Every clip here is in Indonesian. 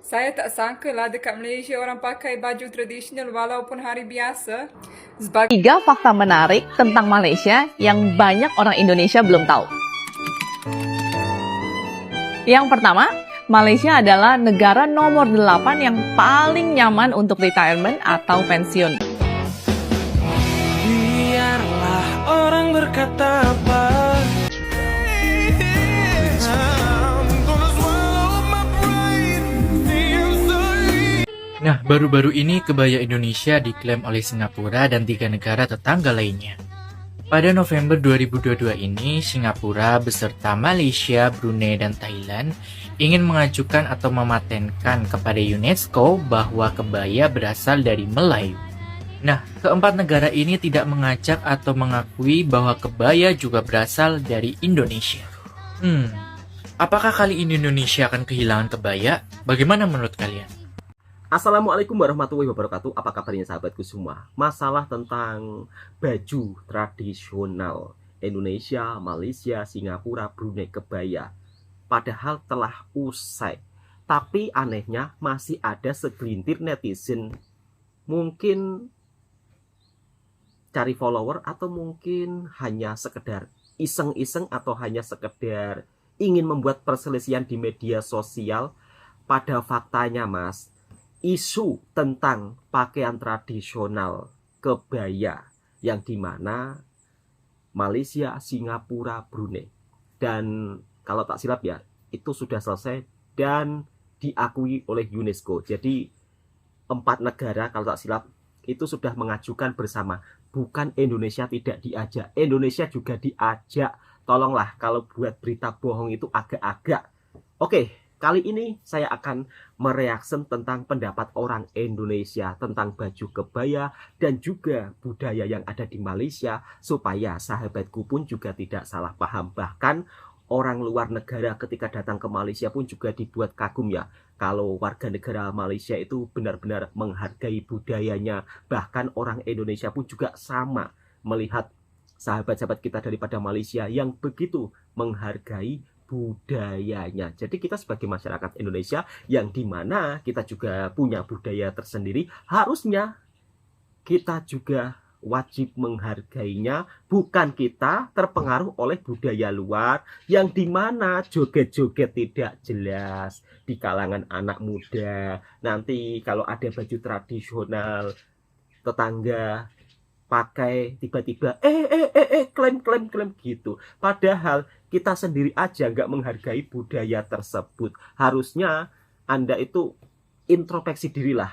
Saya tak sangka lah dekat Malaysia orang pakai baju tradisional walaupun hari biasa. Sebagai Tiga fakta menarik tentang Malaysia yang banyak orang Indonesia belum tahu. Yang pertama, Malaysia adalah negara nomor 8 yang paling nyaman untuk retirement atau pensiun. Biarlah orang berkata apa. Nah, baru-baru ini kebaya Indonesia diklaim oleh Singapura dan 3 negara tetangga lainnya. Pada November 2022 ini, Singapura beserta Malaysia, Brunei, dan Thailand ingin mengajukan atau mematenkan kepada UNESCO bahwa kebaya berasal dari Melayu. Nah, keempat negara ini tidak mengajak atau mengakui bahwa kebaya juga berasal dari Indonesia. Apakah kali ini Indonesia akan kehilangan kebaya? Bagaimana menurut kalian? Assalamualaikum warahmatullahi wabarakatuh. Apa kabarnya sahabatku semua? Masalah tentang baju tradisional Indonesia, Malaysia, Singapura, Brunei, kebaya padahal telah usai. Tapi anehnya masih ada segelintir netizen mungkin cari follower atau mungkin hanya sekedar iseng-iseng atau hanya sekedar ingin membuat perselisihan di media sosial. Pada faktanya Mas, isu tentang pakaian tradisional kebaya yang dimana Malaysia, Singapura, Brunei, dan kalau tak silap ya itu sudah selesai dan diakui oleh UNESCO. Jadi 4 negara kalau tak silap itu sudah mengajukan bersama. Bukan Indonesia tidak diajak, Indonesia juga diajak. Tolonglah kalau buat berita bohong itu agak-agak. Oke, kali ini saya akan mereaksi tentang pendapat orang Indonesia tentang baju kebaya dan juga budaya yang ada di Malaysia, supaya sahabatku pun juga tidak salah paham. Bahkan orang luar negara ketika datang ke Malaysia pun juga dibuat kagum ya, kalau warga negara Malaysia itu benar-benar menghargai budayanya. Bahkan orang Indonesia pun juga sama melihat sahabat-sahabat kita daripada Malaysia yang begitu menghargai budayanya. Jadi kita sebagai masyarakat Indonesia yang dimana kita juga punya budaya tersendiri, harusnya kita juga wajib menghargainya. Bukan kita terpengaruh oleh budaya luar yang dimana joget-joget tidak jelas di kalangan anak muda. Nanti kalau ada baju tradisional, tetangga pakai tiba-tiba klaim gitu. Padahal kita sendiri aja nggak menghargai budaya tersebut. Harusnya Anda itu introspeksi dirilah.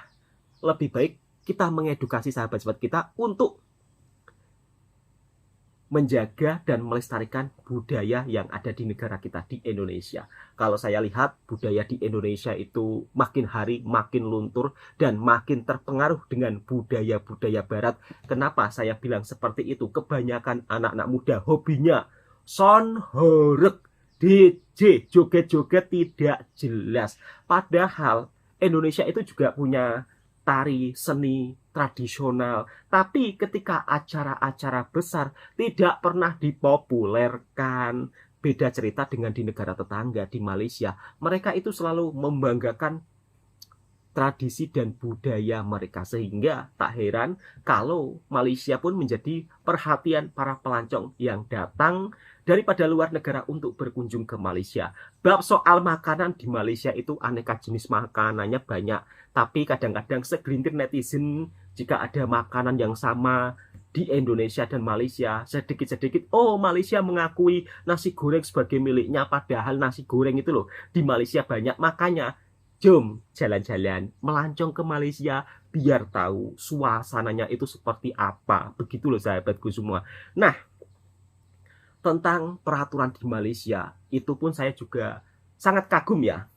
Lebih baik kita mengedukasi sahabat-sahabat kita untuk menjaga dan melestarikan budaya yang ada di negara kita, di Indonesia. Kalau saya lihat budaya di Indonesia itu makin hari makin luntur dan makin terpengaruh dengan budaya-budaya barat. Kenapa saya bilang seperti itu? Kebanyakan anak-anak muda hobinya son horeg, DJ, joget-joget tidak jelas. Padahal Indonesia itu juga punya tari seni tradisional, tapi ketika acara-acara besar tidak pernah dipopulerkan. Beda cerita dengan di negara tetangga, di Malaysia. Mereka itu selalu membanggakan tradisi dan budaya mereka, sehingga tak heran kalau Malaysia pun menjadi perhatian para pelancong yang datang daripada luar negara untuk berkunjung ke Malaysia. Bab soal makanan di Malaysia itu aneka jenis makanannya banyak, tapi kadang-kadang segelintir netizen jika ada makanan yang sama di Indonesia dan Malaysia, sedikit-sedikit Malaysia mengakui nasi goreng sebagai miliknya, padahal nasi goreng itu loh di Malaysia banyak. Makanya jom jalan-jalan melancong ke Malaysia biar tahu suasananya itu seperti apa. Begitu loh sahabatku semua. Nah, tentang peraturan di Malaysia itu pun saya juga sangat kagum ya.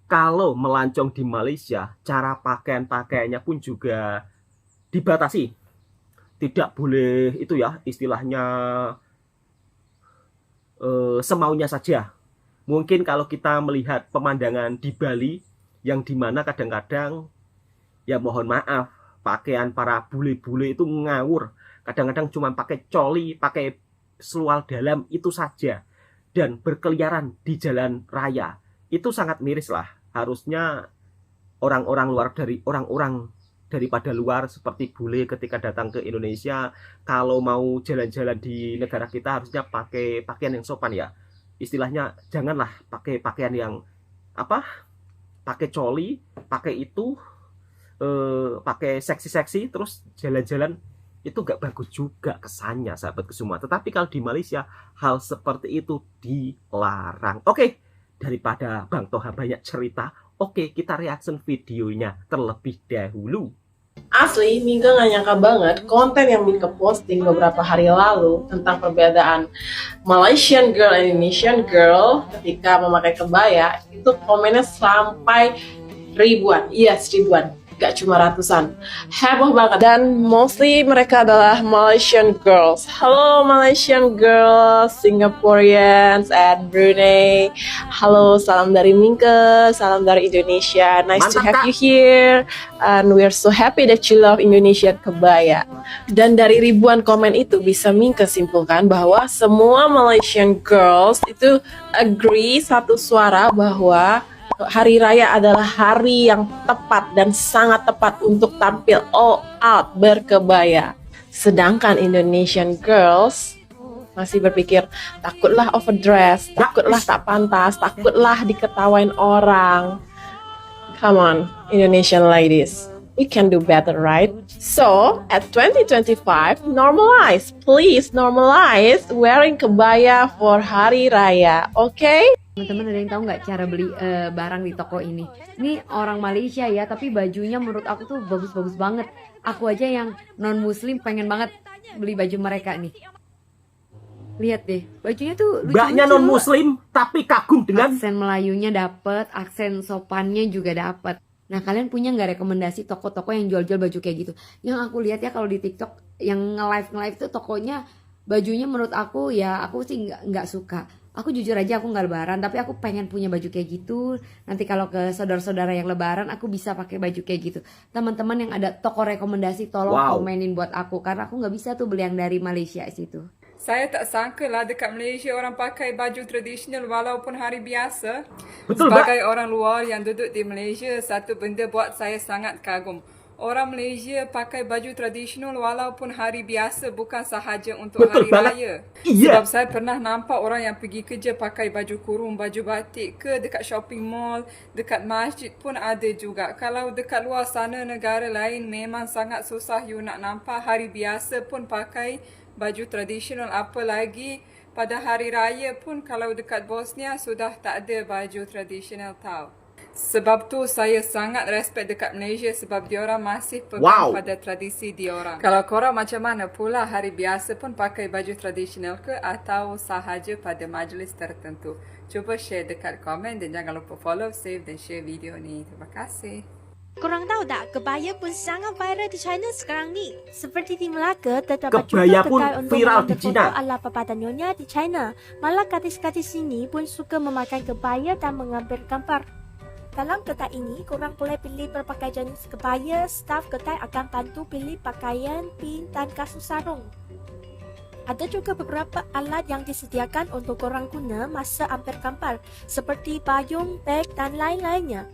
Kalau melancong di Malaysia, cara pakaiannya pun juga dibatasi. Tidak boleh itu ya, istilahnya semaunya saja. Mungkin kalau kita melihat pemandangan di Bali yang dimana kadang-kadang ya mohon maaf, pakaian para bule-bule itu ngawur. Kadang-kadang cuma pakai coli, pakai seluar dalam itu saja, dan berkeliaran di jalan raya. Itu sangat miris lah. Harusnya orang-orang daripada luar seperti bule ketika datang ke Indonesia, kalau mau jalan-jalan di negara kita harusnya pakai pakaian yang sopan ya. Istilahnya janganlah pakai pakaian yang pakai coli, pakai itu, pakai seksi-seksi terus jalan-jalan, itu gak bagus juga kesannya sahabatku semua. Tetapi kalau di Malaysia hal seperti itu dilarang. Oke, daripada Bang Toha banyak cerita, oke, kita reaction videonya terlebih dahulu. Asli, Mingga gak nyangka banget konten yang Mingga posting beberapa hari lalu tentang perbedaan Malaysian girl dan Indonesian girl ketika memakai kebaya, itu komennya sampai ribuan. Yes, ribuan. Gak cuma ratusan. Heboh banget. Dan mostly mereka adalah Malaysian girls. Halo Malaysian girls, Singaporeans, and Brunei. Halo, salam dari Mingke, salam dari Indonesia. Nice to have you here. And we're so happy that you love Indonesian kebaya. Dan dari ribuan komen itu bisa Mingke simpulkan bahwa semua Malaysian girls itu agree satu suara bahwa Hari Raya adalah hari yang tepat dan sangat tepat untuk tampil all out berkebaya. Sedangkan Indonesian girls masih berpikir takutlah overdress, takutlah tak pantas, takutlah diketawain orang. Come on, Indonesian ladies, we can do better, right? So, at 2025, normalize, please normalize wearing kebaya for Hari Raya, okay? Teman-teman ada yang tahu nggak cara beli barang di toko ini? Ini orang Malaysia ya, tapi bajunya menurut aku tuh bagus-bagus banget. Aku aja yang non muslim pengen banget beli baju mereka nih. Lihat deh, bajunya tuh lucu-lucu. Mbaknya non muslim tapi kagum dengan aksen Melayunya dapet, aksen sopannya juga dapet. Nah, kalian punya nggak rekomendasi toko-toko yang jual-jual baju kayak gitu? Yang aku lihat ya kalau di TikTok yang nge-live tuh tokonya bajunya menurut aku ya aku sih nggak suka. Aku jujur aja aku nggak lebaran, tapi aku pengen punya baju kayak gitu. Nanti kalau ke saudara-saudara yang lebaran, aku bisa pakai baju kayak gitu. Teman-teman yang ada toko rekomendasi, tolong komenin buat aku, karena aku nggak bisa tuh beli yang dari Malaysia situ. Saya tak sangka lah dekat Malaysia orang pakai baju tradisional walaupun hari biasa. Betul, Sebagai orang luar yang duduk di Malaysia, satu benda buat saya sangat kagum. Orang Malaysia pakai baju tradisional walaupun hari biasa, bukan sahaja untuk hari raya. Sebab saya pernah nampak orang yang pergi kerja pakai baju kurung, baju batik ke dekat shopping mall, dekat masjid pun ada juga. Kalau dekat luar sana negara lain memang sangat susah you nak nampak hari biasa pun pakai baju tradisional, apalagi pada hari raya pun kalau dekat Bosnia sudah tak ada baju tradisional tau. Sebab tu saya sangat respect dekat Malaysia sebab diorang masih pegang pada tradisi diorang. Kalau korang macam mana pula, hari biasa pun pakai baju tradisional ke atau sahaja pada majlis tertentu? Cuba share dekat komen dan jangan lupa follow, save dan share video ni. Terima kasih. Korang tahu tak, kebaya pun sangat viral di China sekarang ni. Seperti di Melaka, terdapat kebaya juga pun kedai untuk viral di mengambil China. foto ala papadan nyonya di China. Malah gadis-gadis sini pun suka memakai kebaya dan mengambil gambar. Dalam kedai ini, korang boleh pilih berbagai jenis kebaya. Staf kedai akan bantu pilih pakaian, pin dan kasut sarung. Ada juga beberapa alat yang disediakan untuk korang guna masa ambil gambar, seperti payung, beg dan lain-lainnya.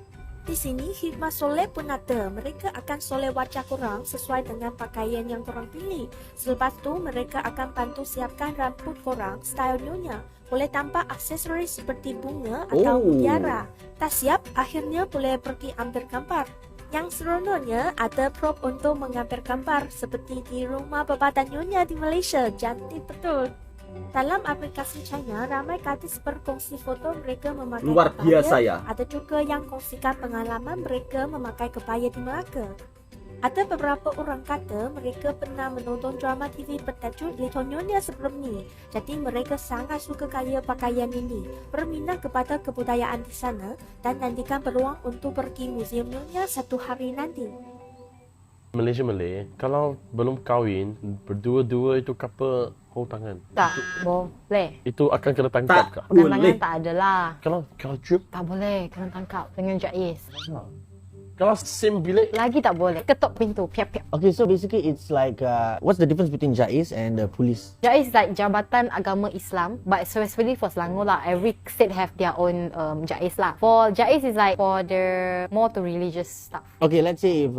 Di sini, khidmat soleh pun ada. Mereka akan soleh wajah korang sesuai dengan pakaian yang korang pilih. Selepas tu, mereka akan bantu siapkan rambut korang style nyonya. Boleh tampak aksesoris seperti bunga atau mutiara. Tak siap, akhirnya boleh pergi ambil gambar. Yang seronoknya, ada prop untuk mengambil gambar seperti di rumah papadan nyonya di Malaysia. Cantik betul. Dalam aplikasi China, ramai gadis berkongsi foto mereka memakai luar biasa kebaya. ya. Ada juga yang kongsikan pengalaman mereka memakai kebaya di Melaka. Ada beberapa orang kata mereka pernah menonton drama TV bertajuk Little Nyonya sebelum ni. Jadi mereka sangat suka gaya pakaian ini, berminat kepada kebudayaan di sana dan nantikan peluang untuk pergi museum nyonya satu hari nanti. Malaysia Malay, kalau belum kahwin, berdua-dua itu couple hold tangan. Tak boleh. Itu akan kena tangkap kah? Tangan tak ada lah. Kalau cium? Tak boleh, kena tangkap dengan jais. Kalau same bilik, Lagi tak boleh. Ketuk pintu, piap-piap. Okay, so basically it's like what's the difference between JAIS and the police? JAIS is like Jabatan Agama Islam, but especially for Selangor lah, every state have their own JAIS lah. For JAIS is like for the more to religious stuff. Okay, let's say if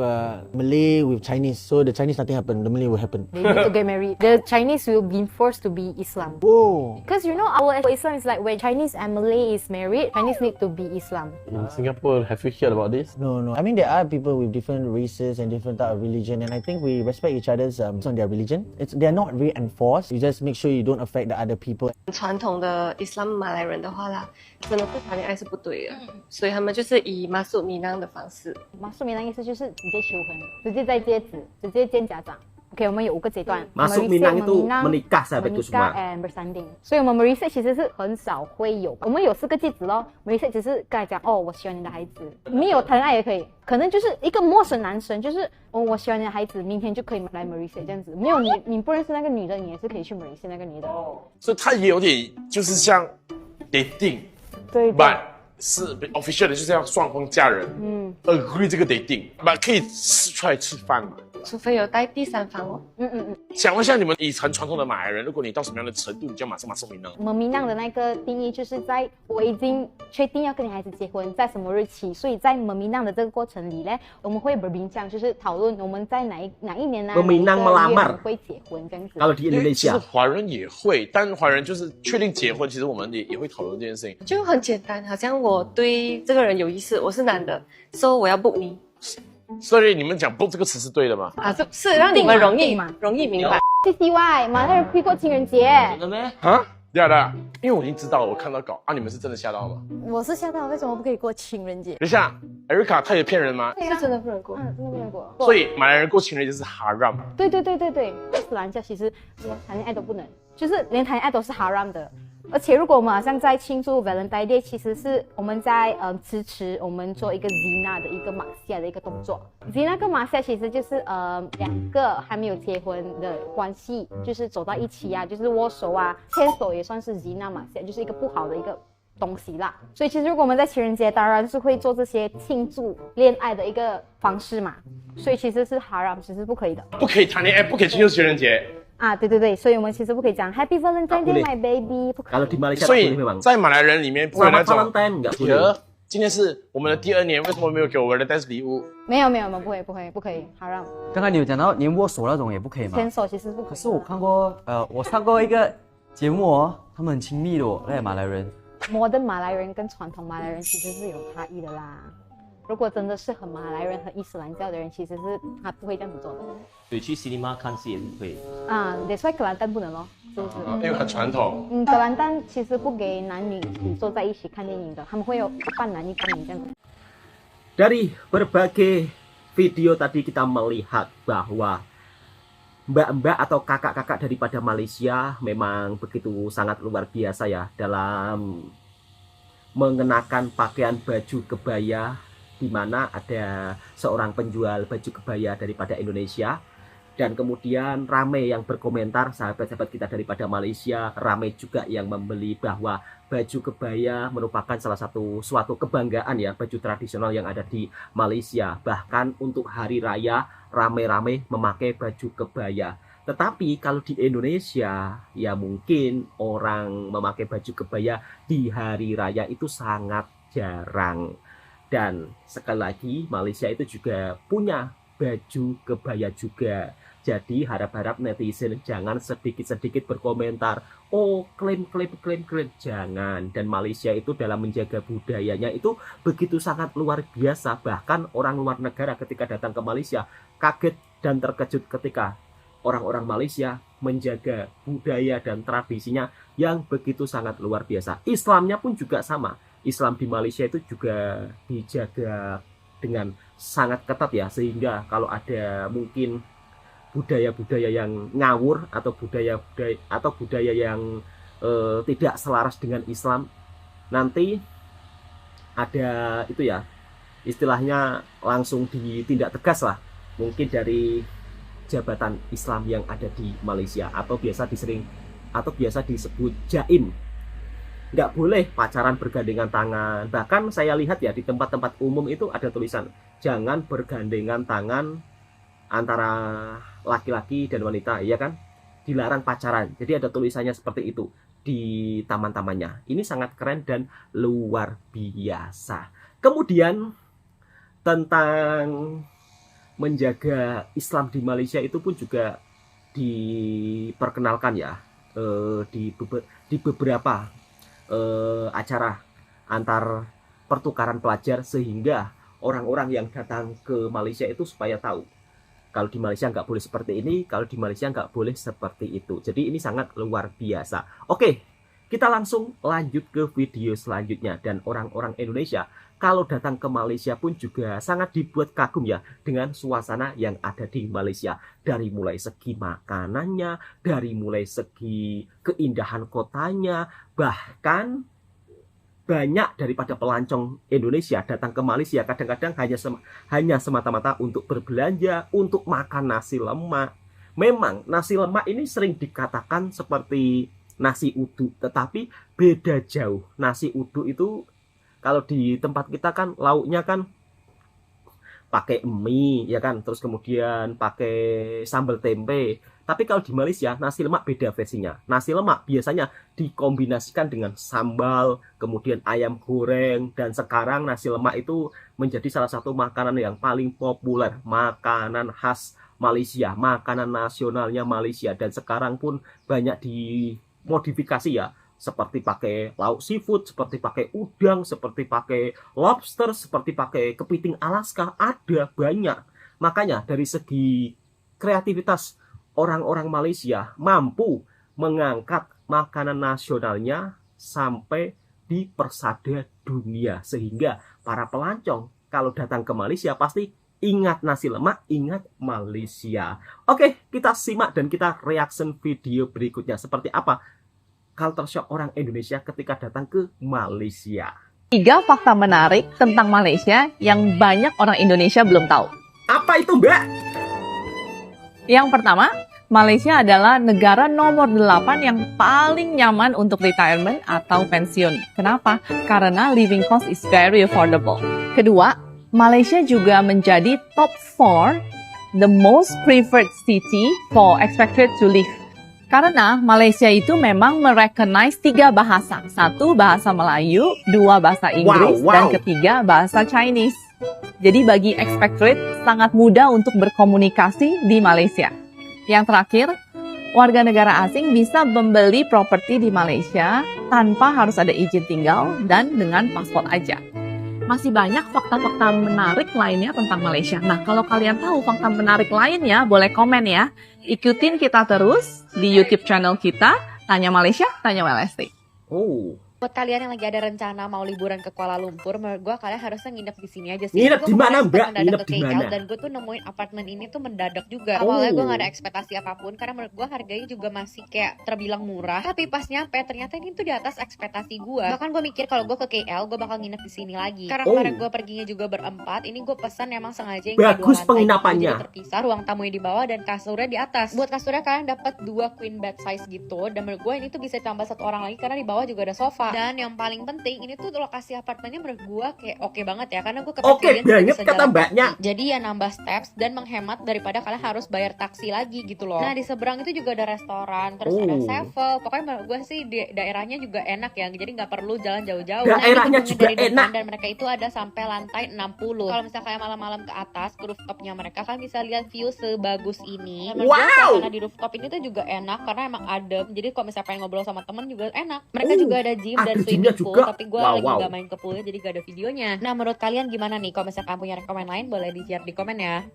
Malay with Chinese, so the Chinese nothing happen, the Malay will happen. They need to get married. The Chinese will be forced to be Islam. Whoa. Because you know our Islam is like when Chinese and Malay is married, Chinese need to be Islam. in Singapore, have you heard about this? No. I mean, there are people with different races and different type of religion, and I think we respect each other's on their religion. They're not very enforced. You just make sure you don't affect the other people. 传统的伊斯兰马来人的话啦，真的是谈恋爱是不对的，所以他们就是以马术米囊的方式。马术米囊意思就是直接求婚，直接在戒指，直接见家长。OK， 我们有5个阶段。Masuk Minang itu menikah sahabatku semua. and bersanding。所以我们 Malaysia 其实是很少会有，我们有4个戒指咯。Malaysia 只是跟他讲哦，我喜欢你的孩子，没有谈恋爱也可以，可能就是一个陌生男生，就是哦，我喜欢你的孩子，明天就可以来 Malaysia 这样子。没有你不认识那个女的，你也是可以去 Malaysia 那个女的。所以他也有点就是像 dating， 对。 but 是 official 的，就是要双方家人agree 这个 dating，but 可以出来吃饭嘛？除非有带第三方哦。想问一下，你们以很传统的马来人，如果你到什么样的程度，你就要马上送名呢？我们民浪的那个定义就是在我已经确定要跟你孩子结婚，在什么日期，所以在我们民浪的这个过程里呢，我们会berbincang，就是讨论我们在哪一年呢，meminang melamar 会结婚这样子。Kalau di Indonesia， 其实华人也会，但华人就是确定结婚，其实我们也会讨论这件事情。就很简单，好像我对这个人有意思，我是男的，所以我要 book 你。所以你们讲 book 这个词是对的吗？啊，是让你们容易明白。CCY 马来人可以过情人节。真的咩？啊，对啊，因为我已经知道了，我看到稿啊，你们是真的吓到吗？我是吓到，为什么不可以过情人节？等一下 ，Erica 她也骗人吗？是真的不能过，真的不能过。所以马来人过情人节是 haram。对，伊斯兰教其实连谈恋爱都不能，就是连谈恋爱都是 haram 的。而且如果我们好像在庆祝 Valentine Day， 其实是我们在支持我们做一个 zina 的一个马赛的一个动作。zina 跟马赛其实就是2个还没有结婚的关系，就是走到一起啊，就是握手啊，牵手也算是 zina 马赛，就是一个不好的一个东西啦。所以其实如果我们在情人节，当然是会做这些庆祝恋爱的一个方式嘛。所以其实是 haram， 其实不可以的。不可以谈恋爱，不可以庆祝情人节。啊，对，所以我们其实不可以讲 Happy Valentine Day My Baby， Kalau di Malaysia 所以在马来人里面不有那种 Valentine enggak boleh。今天是我们的第2年，为什么没有给我 Valentine 礼物？没有，不可以，haram。刚刚你有讲到连握手那种也不可以吗？牵手其实不可以。可是我看过，我上过一个节目哦，他们很亲密的哦，那些马来人。Modern 马来人跟传统马来人其实是有差异的啦。如果真的是很马来人、很伊斯兰教的人，其实是他不会这样子做的。所以去 cinema 看戏也是可以。啊，that's why 格兰丹不能咯，是不是？因为很传统。格兰丹其实不给男女坐在一起看电影的，他们会有一半男一半女这样子。Dari berbagai video tadi kita melihat bahwa mbak-mbak atau kakak-kakak daripada Malaysia memang begitu sangat luar biasa ya dalam mengenakan pakaian baju kebaya, di mana ada seorang penjual baju kebaya daripada Indonesia, dan kemudian ramai yang berkomentar, sahabat-sahabat kita daripada Malaysia ramai juga yang membeli bahwa baju kebaya merupakan salah satu suatu kebanggaan ya, baju tradisional yang ada di Malaysia. Bahkan untuk hari raya ramai-ramai memakai baju kebaya. Tetapi kalau di Indonesia ya mungkin orang memakai baju kebaya di hari raya itu sangat jarang. Dan sekali lagi Malaysia itu juga punya baju kebaya juga. Jadi harap-harap netizen jangan sedikit-sedikit berkomentar, oh klaim. Jangan. Dan Malaysia itu dalam menjaga budayanya itu begitu sangat luar biasa. Bahkan orang luar negara ketika datang ke Malaysia kaget dan terkejut ketika orang-orang Malaysia menjaga budaya dan tradisinya yang begitu sangat luar biasa. Islamnya pun juga sama. Islam di Malaysia itu juga dijaga dengan sangat ketat ya, sehingga kalau ada mungkin budaya-budaya yang ngawur atau budaya yang tidak selaras dengan Islam, nanti ada itu ya, istilahnya langsung ditindak tegas lah, mungkin dari jabatan Islam yang ada di Malaysia atau biasa disebut JAIM. nggak boleh pacaran bergandengan tangan. Bahkan saya lihat ya di tempat-tempat umum itu ada tulisan jangan bergandengan tangan antara laki-laki dan wanita, ya kan? Dilarang pacaran. Jadi ada tulisannya seperti itu di taman-tamannya. Ini sangat keren dan luar biasa. Kemudian tentang menjaga Islam di Malaysia itu pun juga diperkenalkan ya di beberapa acara antar pertukaran pelajar, sehingga orang-orang yang datang ke Malaysia itu supaya tahu kalau di Malaysia nggak boleh seperti ini, kalau di Malaysia nggak boleh seperti itu. Jadi ini sangat luar biasa. Oke, kita langsung lanjut ke video selanjutnya. Dan orang-orang Indonesia kalau datang ke Malaysia pun juga sangat dibuat kagum ya dengan suasana yang ada di Malaysia. Dari mulai segi makanannya, dari mulai segi keindahan kotanya, bahkan banyak daripada pelancong Indonesia datang ke Malaysia kadang-kadang hanya semata-mata untuk berbelanja, untuk makan nasi lemak. Memang nasi lemak ini sering dikatakan seperti nasi uduk, tetapi beda jauh. Nasi uduk itu kalau di tempat kita kan lauknya kan pakai mie ya kan, terus kemudian pakai sambal tempe. Tapi kalau di Malaysia nasi lemak beda versinya. Nasi lemak biasanya dikombinasikan dengan sambal, kemudian ayam goreng, dan sekarang nasi lemak itu menjadi salah satu makanan yang paling populer, makanan khas Malaysia, makanan nasionalnya Malaysia. Dan sekarang pun banyak dimodifikasi ya, seperti pakai lauk seafood, seperti pakai udang, seperti pakai lobster, seperti pakai kepiting Alaska, ada banyak. Makanya dari segi kreativitas orang-orang Malaysia mampu mengangkat makanan nasionalnya sampai di persada dunia, sehingga para pelancong kalau datang ke Malaysia pasti ingat nasi lemak, ingat Malaysia. Oke, kita simak dan kita reaction video berikutnya seperti apa culture shock orang Indonesia ketika datang ke Malaysia. 3 fakta menarik tentang Malaysia yang banyak orang Indonesia belum tahu. Apa itu, Mbak? Yang pertama, Malaysia adalah negara nomor 8 yang paling nyaman untuk retirement atau pensiun. Kenapa? Karena living cost is very affordable. Kedua, Malaysia juga menjadi top 4 the most preferred city for expatriates to live. Karena Malaysia itu memang merecognize 3 bahasa. 1 bahasa Melayu, 2 bahasa Inggris, dan ketiga bahasa Chinese. Jadi bagi expatriate sangat mudah untuk berkomunikasi di Malaysia. Yang terakhir, warga negara asing bisa membeli properti di Malaysia tanpa harus ada izin tinggal dan dengan paspor aja. Masih banyak fakta-fakta menarik lainnya tentang Malaysia. Nah, kalau kalian tahu fakta menarik lainnya, boleh komen ya. Ikutin kita terus di YouTube channel kita, Tanya Malaysia, Tanya WLST. Oh. Buat kalian yang lagi ada rencana mau liburan ke Kuala Lumpur, menurut gue kalian harusnya nginep di sini aja sih. Nginep di mana, Mbak? Nginep di mana? Dan gue tuh nemuin apartemen ini tuh mendadak juga. Awalnya gue gak ada ekspektasi apapun, karena menurut gue harganya juga masih kayak terbilang murah. Tapi pas nyampe ternyata ini tuh di atas ekspektasi gue. Bahkan gue mikir kalau gue ke KL, gue bakal nginep di sini lagi. Karena kemarin gue perginya juga berempat, ini gue pesan emang sengaja yang bagus penginapannya. Jadi terpisah, ruang tamunya di bawah dan kasurnya di atas. Buat kasurnya kalian dapat 2 queen bed size gitu. Dan menurut gue ini tuh bisa tambah 1 orang lagi karena di bawah juga ada sofa. Dan yang paling penting ini tuh lokasi apartemennya menurut gue kayak oke banget ya, karena gue ke banget kata Mbaknya. Jadi ya nambah steps dan menghemat daripada kalian harus bayar taksi lagi gitu loh. Nah di seberang itu juga ada restoran, terus ada sevel. Pokoknya menurut gue sih daerahnya juga enak ya, jadi nggak perlu jalan jauh-jauh. Daerahnya nah, juga enak. Dan mereka itu ada sampai lantai 60. Kalau misalnya kayak malam-malam ke atas ke rooftopnya mereka kan bisa lihat view sebagus ini. Karena di rooftop ini tuh juga enak karena emang adem. Jadi kalau misalnya pengen ngobrol sama temen juga enak. Mereka juga ada gym dan swimming pool. Tapi gue lagi gak main ke poolnya, jadi gak ada videonya. Nah menurut kalian gimana nih? Kalau misalkan punya rekomen lain boleh di-share di komen ya.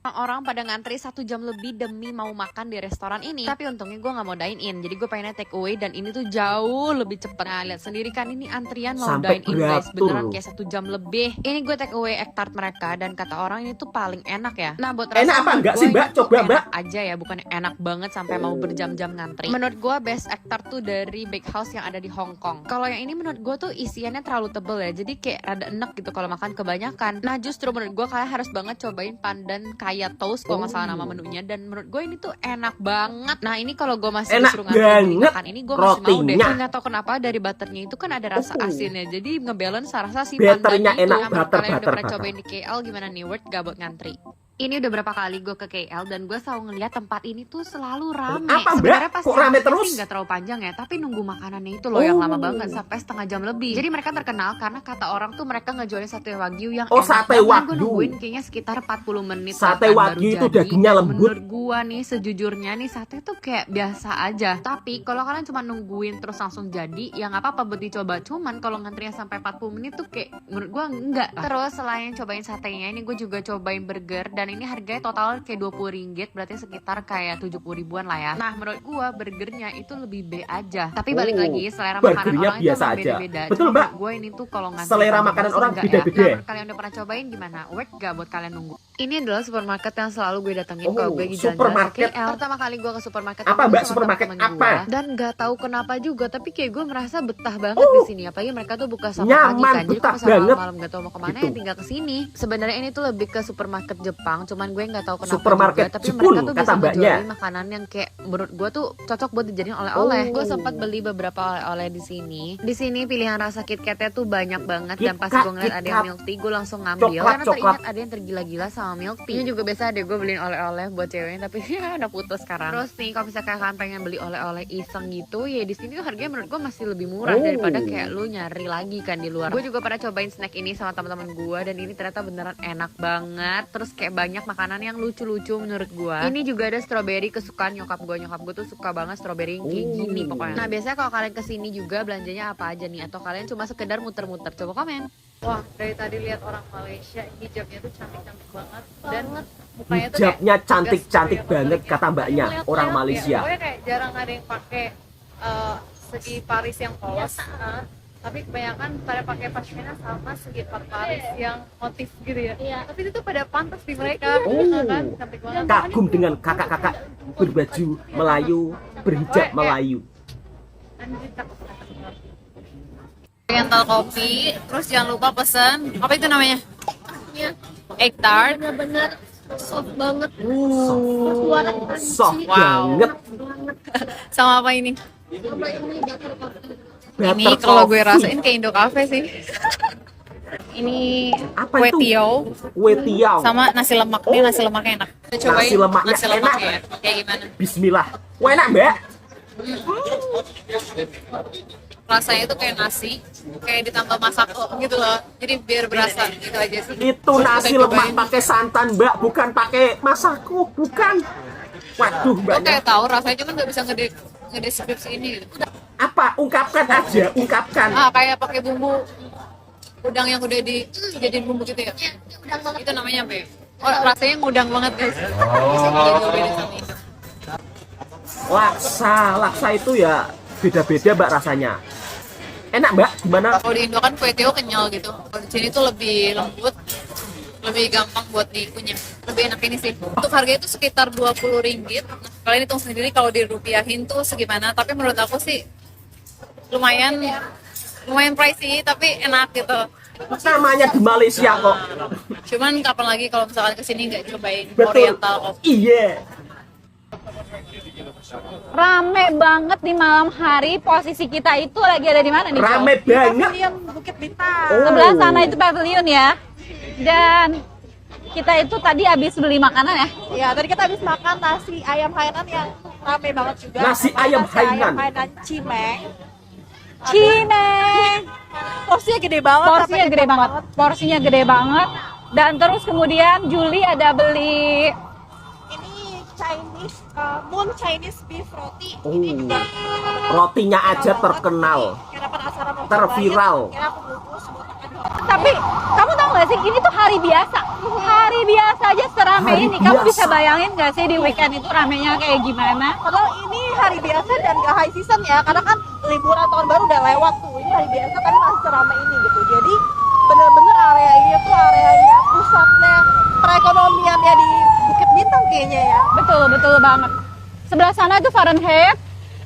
Orang pada ngantri 1 jam lebih demi mau makan di restoran ini. Tapi untungnya gue gak mau dine in, jadi gue pengennya take away. Dan ini tuh jauh lebih cepet. Nah lihat sendiri kan ini antrian mau sampai dine in guys, beneran kayak 1 jam lebih. Ini gue take away egg tart mereka, dan kata orang ini tuh paling enak ya. Nah buat rasa enak apa enggak sih Mbak? Coba Mbak aja ya, bukan enak banget sampai mau berjam-jam ngantri. Menurut gue best egg tart tuh dari Bakehouse yang ada di Hong Kong. Kalau yang ini menurut gue tuh isiannya terlalu tebel ya, jadi kayak rada enak gitu kalau makan kebanyakan. Nah justru menurut gue kalian harus banget cobain pandan kayu Kaya toast kalau nggak salah nama menunya, dan menurut gue ini tuh enak banget. Nah ini kalau gue masih Enak disuruh ngantri beli banget makan ini gue masih mau deh. rotinya. Nggak tahu kenapa dari butternya itu kan ada rasa asinnya, jadi ngebalance rasa si pandan Butternya itu. enak, Nah, menurut butter, kalian udah butter, pernah butter. cobain di KL gimana nih, worth gak buat ngantri? Ini udah berapa kali gue ke KL dan gue selalu ngeliat tempat ini tuh selalu rame. Apa, Mbak? Sebenarnya pas Kok rame antrinya terus? sih nggak terlalu panjang ya, tapi nunggu makanannya itu loh yang lama banget sampai setengah jam lebih. Jadi mereka terkenal karena kata orang tuh mereka ngejualin sate wagyu yang Oh, enak sate banget. Gue wagyu. nungguin kayaknya sekitar 40 menit. Sate bahkan baru wagyu itu jadi. dagingnya Dan lembut. menurut gue nih sejujurnya nih sate tuh kayak biasa aja. Tapi kalau kalian cuma nungguin terus langsung jadi, ya nggak apa-apa buat dicoba. Cuman kalau ngantrinya sampai 40 menit tuh kayak menurut gue enggak. Terus selain cobain satenya ini gue juga cobain burger, dan ini harganya total kayak 20 ringgit, berarti sekitar kayak 70 ribuan lah ya. Nah menurut gua burgernya itu lebih B aja. Tapi balik lagi selera makanan burgernya orang itu biasa emang aja. beda-beda. Betul, Cuma Mbak. menurut gua ini tuh kalau ngantri Selera tambah makanan sih orang enggak ya. beda-beda. Nah, menurut kalian udah pernah cobain gimana? Worth gak buat kalian nunggu? Ini adalah supermarket yang selalu gue datengin kalau gue lagi jalan-jalan ke supermarket. KL. Pertama kali gue ke supermarket Apa, itu Mbak? sama Supermarket temen-temen apa? gua. Dan gak tahu kenapa juga, tapi kayak gue merasa betah banget di sini. Apalagi mereka tuh buka sampai pagi Nyaman, kan. Jadi betah kalau misalnya banget. malam gak tahu mau kemana Gitu. ya tinggal ke sini. Sebenarnya ini tuh lebih ke supermarket Jepang, cuman gue nggak tahu kenapa Supermarket juga. Tapi Jepun, mereka tuh kata bisa mbaknya. ngejualin makanan yang kayak menurut gue tuh cocok buat dijadiin oleh-oleh. Oh. Gue sempat beli beberapa oleh-oleh di sini. Di sini pilihan rasa KitKatnya tuh banyak banget, dan pas KitKat, gue ngeliat ada yang KitKat. milk tea, gue langsung ngambil. Coklat, Karena teringat coklat. ada yang tergila-gila sama milk tea. Ini juga biasa ada gue beliin oleh-oleh buat ceweknya, tapi ya udah putus sekarang. Terus nih kalau misalnya kalian pengen beli oleh-oleh iseng gitu, ya di sini tuh harganya menurut gue masih lebih murah Oh. daripada kayak lu nyari lagi kan di luar. Gue juga pernah cobain snack ini sama teman-teman gue, dan ini ternyata beneran enak banget. Terus kayak banyak makanan yang lucu-lucu menurut gue. Ini juga ada strawberry kesukaan nyokap gue. Nyokap gue tuh suka banget strawberry yang kayak gini pokoknya. Nah biasanya kalau kalian kesini juga belanjanya apa aja nih? Atau kalian cuma sekedar muter-muter? Coba komen. Wah, dari tadi lihat orang Malaysia, hijabnya tuh cantik-cantik banget. Dan mukanya tuh Hijabnya kayak cantik-cantik tegas banget gitu ya. kata mbaknya, Ngeliat orang enak ya. Malaysia. Pokoknya kayak jarang ada yang pakai segi Paris yang polos. Tapi kebanyakan pada pakai pashmina sama segi Paris yang motif gitu ya. Tapi itu tuh pada pantas di mereka. Kan? Cantik banget. Kagum dengan kakak-kakak berbaju Melayu, berhijab Melayu. Oriental kopi, terus jangan lupa pesen apa itu namanya? Egg tart. Bener-bener soft banget. Soft Wow. banget. Sama apa ini? Sama ini butter coffee. Ini Butter kalau gue coffee. rasain kayak Indo Cafe sih. Ini Apa kue itu? tiaw Kue tiaw. sama nasi lemak. Ini nasi lemaknya enak. Kita cobain Nasi lemaknya nasi lemaknya enak. ya. Kayak gimana? Bismillah. Wah, enak, Mbak. Rasanya itu kayak nasi, kayak ditambah masako gitu loh. Jadi biar berasa gitu aja sih. Itu nasi Kita lemak cobain. pakai santan, Mbak, bukan pakai masako, bukan. Waduh, Gue Mbaknya. kayak tahu rasanya, cuman nggak bisa ngedeskripsi ini gitu. Apa? Ungkapkan aja, ungkapkan. Ah, kayak pakai bumbu udang yang udah dijadiin bumbu gitu ya. Itu namanya apa ya? Oh, rasanya ngudang banget guys. Jauh beda sama Indo. Laksa itu ya beda-beda, Mbak, rasanya. Enak, Mbak, gimana? Kalau di Indo kan kue tiaw kenyal gitu. Kalau di sini tuh lebih lembut, lebih gampang buat dikunyah. Lebih enak ini sih. Untuk harganya itu sekitar 20 ringgit. Kalian hitung sendiri kalau dirupiahin tuh segimana. Tapi menurut aku sih lumayan pricey tapi enak gitu. Namanya di Malaysia kok. Cuman kapan lagi kalau misalkan kesini nggak cobain Betul. Oriental Coffee. Iya. Rame banget di malam hari. Posisi kita itu lagi ada di mana nih? Jo? Rame banget. Bukit Bintang. Sebelah sana itu pavilion ya. Dan kita itu tadi habis beli makanan ya. Ya, tadi kita habis makan nasi ayam Hainan yang rame banget juga. Nasi ayam Hainan. Ayam Hainan Cimeng. Cimeng. Porsinya gede banget. Porsinya sampai gede kenyang banget. Porsinya gede banget. Dan terus kemudian Juli ada beli Ini Chinese, Moon Chinese beef roti. Oh. Ini juga Rotinya aja terkenal, yang dapat acara mau terviral. cobain. Kira aku bungkus buat makan. tapi kamu tahu nggak sih ini tuh hari biasa. Hari biasa aja seramai Hari ini. Kamu biasa. bisa bayangin nggak sih di weekend itu ramenya kayak gimana? Padahal ini hari biasa dan gak high season ya, karena kan liburan tahun baru udah lewat tuh. Ini hari biasa tapi masih seramai ini gitu. Jadi bener-bener area ini tuh area pusatnya perekonomian ya di Bukit Bintang kayaknya ya. Betul, betul banget. Sebelah sana itu Fahrenheit,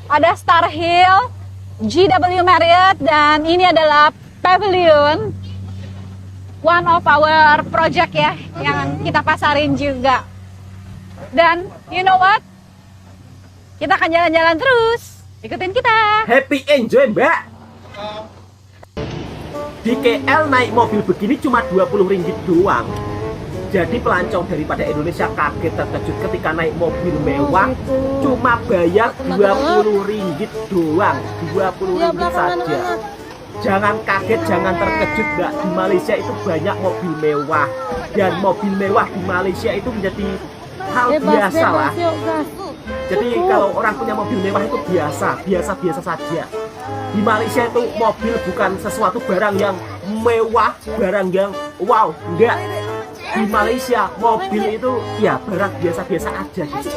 ada Star Hill, GW Marriott, dan ini adalah Pavilion. One of our project ya, yang kita pasarin juga. Dan you know what? Kita akan jalan-jalan terus. Ikutin kita. Happy enjoy, Mbak. Di KL naik mobil begini cuma 20 ringgit doang. Jadi pelancong daripada Indonesia kaget terkejut ketika naik mobil mewah cuma bayar 20 ringgit doang. 20 ringgit saja. Jangan kaget, jangan terkejut, Mbak. Di Malaysia itu banyak mobil mewah. Dan mobil mewah di Malaysia itu menjadi hal biasa lah. Jadi kalau orang punya mobil mewah itu biasa saja. Di Malaysia itu mobil bukan sesuatu barang yang mewah, barang yang wow, enggak. Di Malaysia mobil itu ya barang biasa-biasa aja gitu.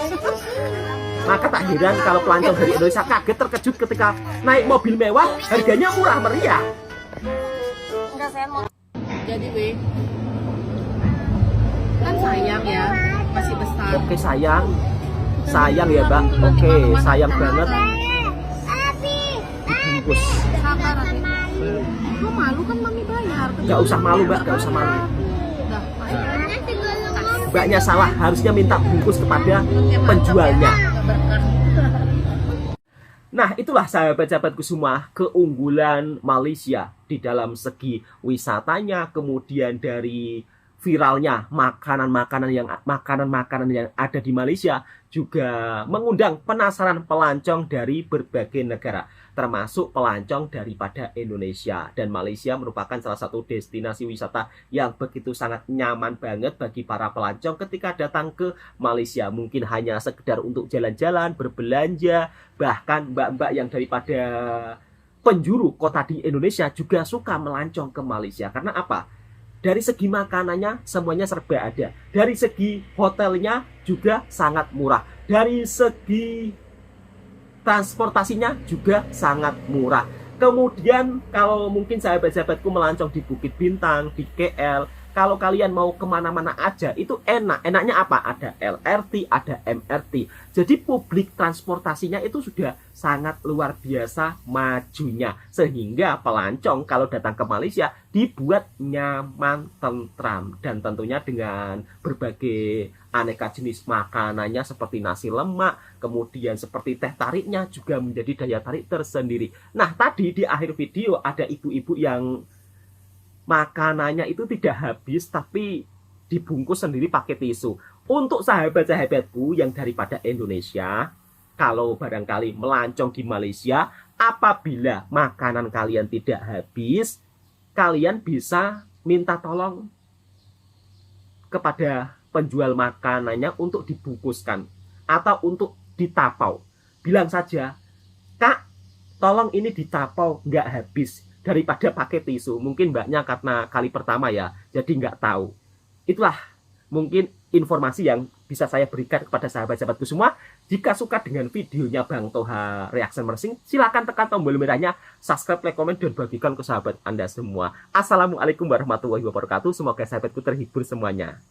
Maka tak heran kalau pelancong dari Indonesia kaget terkejut ketika naik mobil mewah, harganya murah meriah. Enggak, saya mau. Jadi weh, kan sayang ya, masih besar. Oke sayang ya Mbak. Oke sayang banget. Dibungkus. Sabar Ati. Lu malu kan mami bayar. Gak usah malu Mbak, gak usah malu. Mbaknya salah, harusnya minta bungkus kepada penjualnya. Nah itulah sahabat-sahabatku semua keunggulan Malaysia di dalam segi wisatanya, kemudian dari viralnya makanan-makanan yang ada di Malaysia juga mengundang penasaran pelancong dari berbagai negara, termasuk pelancong daripada Indonesia. Dan Malaysia merupakan salah satu destinasi wisata yang begitu sangat nyaman banget bagi para pelancong ketika datang ke Malaysia. Mungkin hanya sekedar untuk jalan-jalan, berbelanja, bahkan mbak-mbak yang daripada penjuru kota di Indonesia juga suka melancong ke Malaysia. Karena apa? Dari segi makanannya semuanya serba ada. Dari segi hotelnya juga sangat murah. Dari segi transportasinya juga sangat murah. Kemudian kalau mungkin sahabat-sahabatku melancong di Bukit Bintang, di KL, kalau kalian mau kemana-mana aja itu enak. Enaknya apa? Ada LRT, ada MRT. Jadi publik transportasinya itu sudah sangat luar biasa majunya. Sehingga pelancong kalau datang ke Malaysia dibuat nyaman, tentram. Dan tentunya dengan berbagai aneka jenis makanannya seperti nasi lemak, kemudian seperti teh tariknya juga menjadi daya tarik tersendiri. Nah tadi di akhir video ada ibu-ibu yang makanannya itu tidak habis tapi dibungkus sendiri pakai tisu. Untuk sahabat-sahabatku yang daripada Indonesia, kalau barangkali melancong di Malaysia, apabila makanan kalian tidak habis, kalian bisa minta tolong kepada penjual makanannya untuk dibungkuskan atau untuk ditapau. Bilang saja, Kak, tolong ini ditapau, nggak habis. Daripada pakai tisu. Mungkin mbaknya karena kali pertama ya, jadi nggak tahu. Itulah mungkin informasi yang bisa saya berikan kepada sahabat-sahabatku semua. Jika suka dengan videonya Bang Toha Reaction Mersing, silakan tekan tombol merahnya, subscribe, like, komen, dan bagikan ke sahabat Anda semua. Assalamualaikum warahmatullahi wabarakatuh. Semoga sahabatku terhibur semuanya.